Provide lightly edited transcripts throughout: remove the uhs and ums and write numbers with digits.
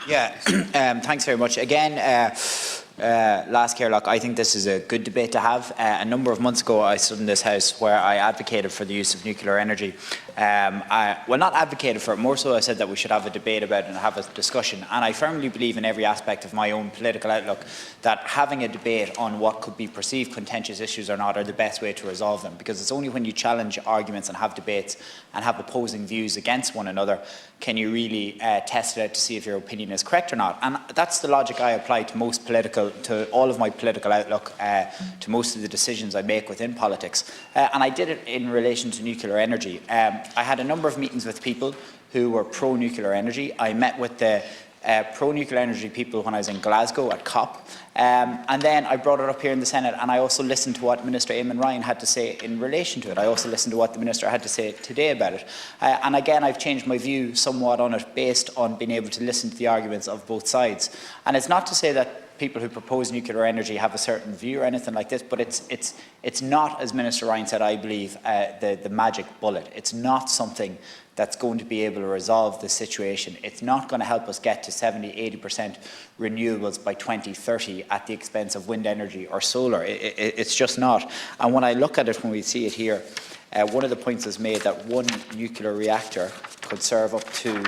Yeah, thanks very much. Again, last Carelock, I think this is a good debate to have. A number of months ago, I stood in this House where I advocated for the use of nuclear energy. Well, not advocated for it, more so I said that we should have a debate about it and have a discussion. And I firmly believe in every aspect of my own political outlook that having a debate on what could be perceived contentious issues or not are the best way to resolve them. Because it's only when you challenge arguments and have debates and have opposing views against one another can you really test it out to see if your opinion is correct or not. And that's the logic I apply to all of my political outlook, to most of the decisions I make within politics. And I did it in relation to nuclear energy. I had a number of meetings with people who were pro-nuclear energy. I met with the pro-nuclear energy people when I was in Glasgow at COP. And then I brought it up here in the Senate, and I also listened to what Minister Eamon Ryan had to say in relation to it. I also listened to what the Minister had to say today about it. And again, I've changed my view somewhat on it based on being able to listen to the arguments of both sides. And it's not to say that people who propose nuclear energy have a certain view or anything like this, but it's not, as Minister Ryan said, I believe, the magic bullet. It's not something that's going to be able to resolve the situation. It's not going to help us get to 70–80% renewables by 2030 at the expense of wind energy or solar. It's just not. And when I look at it, when we see it here, one of the points is made that one nuclear reactor could serve up to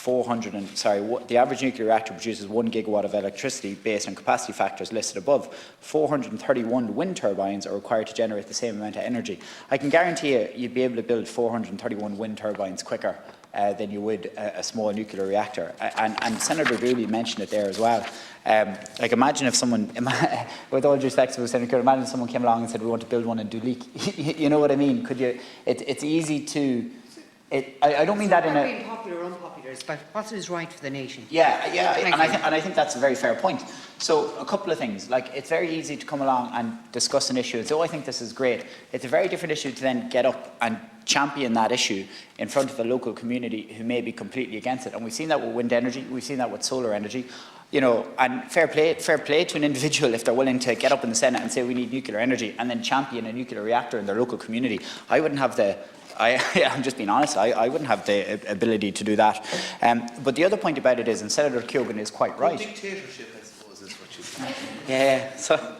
the average nuclear reactor produces 1 gigawatt of electricity based on capacity factors listed above. 431 wind turbines are required to generate the same amount of energy. I can guarantee you, you'd be able to build 431 wind turbines quicker than you would a small nuclear reactor. And Senator Dooley mentioned it there as well. Like, imagine if someone, with all due respect to Senator, imagine if someone came along and said, we want to build one in Duleek. You know what I mean? Could you? It's easy to. I don't mean that in a... being popular or unpopular, it's about what is right for the nation. Yeah, and I think that's a very fair point. So, a couple of things. Like, it's very easy to come along and discuss an issue and say, oh, I think this is great. It's a very different issue to then get up and champion that issue in front of a local community who may be completely against it. And we've seen that with wind energy, we've seen that with solar energy. You know, and fair play to an individual if they're willing to get up in the Senate and say we need nuclear energy and then champion a nuclear reactor in their local community. I wouldn't have the... I'm just being honest, I wouldn't have the ability to do that. But the other point about it is, and Senator Keoghan is quite right. Dictatorship, I suppose, is what you say. Yeah, so...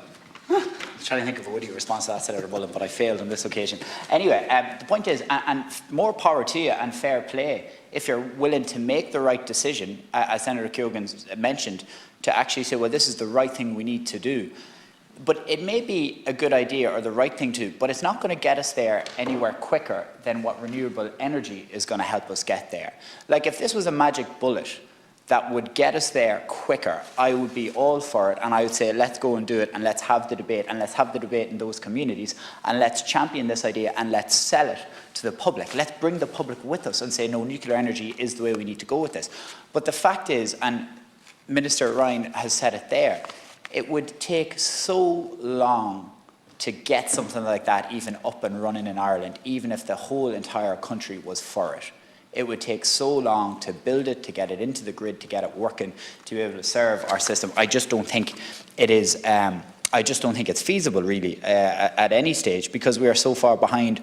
I was trying to think of a witty response to that, Senator Bullen, but I failed on this occasion. Anyway, the point is, and more power to you and fair play, if you're willing to make the right decision, as Senator Keoghan mentioned, to actually say, well, this is the right thing we need to do. But it may be a good idea or the right thing to do, but it's not going to get us there anywhere quicker than what renewable energy is going to help us get there. Like, if this was a magic bullet that would get us there quicker, I would be all for it, and I would say let's go and do it, and let's have the debate, and let's have the debate in those communities, and let's champion this idea, and let's sell it to the public. Let's bring the public with us and say, no, nuclear energy is the way we need to go with this. But the fact is, and Minister Ryan has said it there, it would take so long to get something like that even up and running in Ireland, even if the whole entire country was for it. It would take so long to build it, to get it into the grid, to get it working, to be able to serve our system. I just don't think it is. I just don't think it's feasible, really, at any stage, because we are so far behind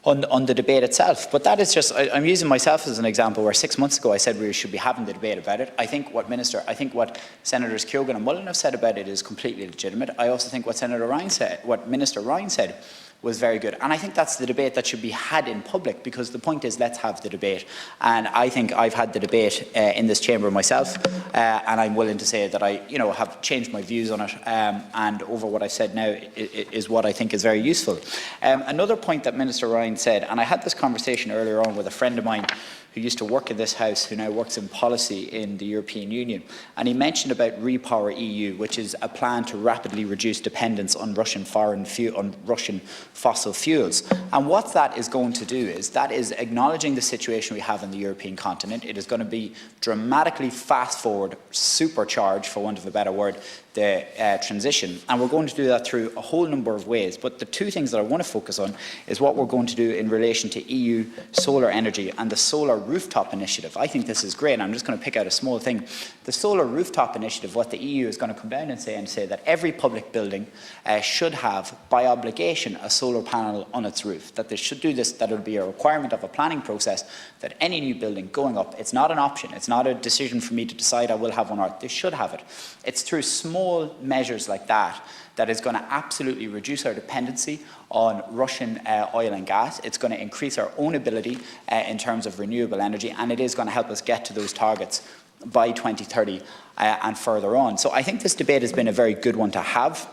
on the debate itself. But that is just, I'm using myself as an example where 6 months ago I said we should be having the debate about it. I think what Senators Keoghan and Mullen have said about it is completely legitimate. I also think what Minister Ryan said was very good. And I think that's the debate that should be had in public, because the point is, let's have the debate. And I think I've had the debate in this chamber myself, and I'm willing to say that I have changed my views on it, and over what I've said now is what I think is very useful. Another point that Minister Ryan said, and I had this conversation earlier on with a friend of mine who used to work in this House, who now works in policy in the European Union. And he mentioned about Repower EU, which is a plan to rapidly reduce dependence on Russian fossil fuels. And what that is going to do is, that is acknowledging the situation we have in the European continent. It is going to be dramatically fast forward, supercharge, for want of a better word, the transition. And we're going to do that through a whole number of ways. But the two things that I want to focus on is what we're going to do in relation to EU solar energy and the solar rooftop initiative. I think this is great, and I'm just going to pick out a small thing. The solar rooftop initiative, what the EU is going to come down and say that every public building should have, by obligation, a solar panel on its roof. That they should do this, that it will be a requirement of a planning process, that any new building going up, it's not an option, it's not a decision for me to decide I will have one or not. They should have it. It's through small measures like that that is going to absolutely reduce our dependency on Russian oil and gas. It's going to increase our own ability in terms of renewable energy, and it is going to help us get to those targets by 2030 and further on. So I think this debate has been a very good one to have.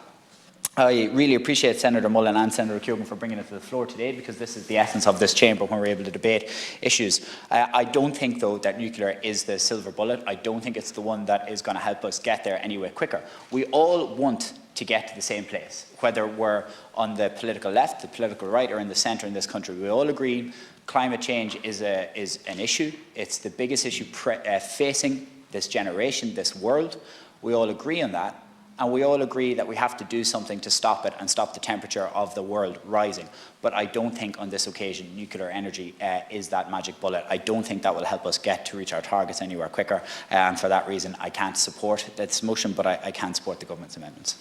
I really appreciate Senator Mullen and Senator Keoghan for bringing it to the floor today, because this is the essence of this chamber when we're able to debate issues. I don't think, though, that nuclear is the silver bullet. I don't think it's the one that is going to help us get there anyway quicker. We all want to get to the same place, whether we're on the political left, the political right, or in the centre in this country. We all agree climate change is an issue. It's the biggest issue facing this generation, this world. We all agree on that. And we all agree that we have to do something to stop it and stop the temperature of the world rising. But I don't think on this occasion nuclear energy is that magic bullet. I don't think that will help us reach our targets anywhere quicker. And for that reason, I can't support this motion, but I can support the government's amendments.